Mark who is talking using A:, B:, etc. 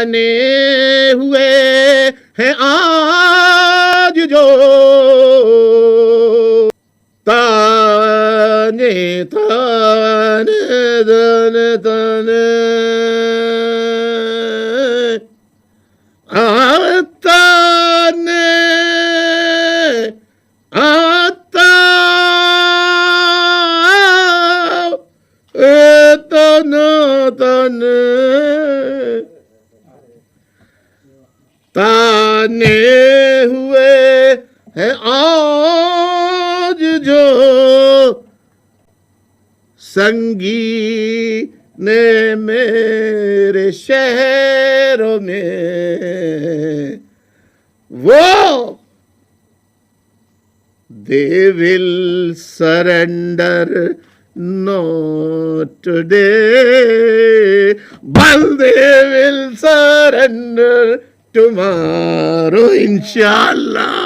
A: ताने हुए हैं आज जो, ताने ताने ताने ताने ताने आता ताने ताने ताने हुए हैं आज जो, संगी ने मेरे शहरों में, वो they will surrender not today, but they will surrender tomorrow, inshallah.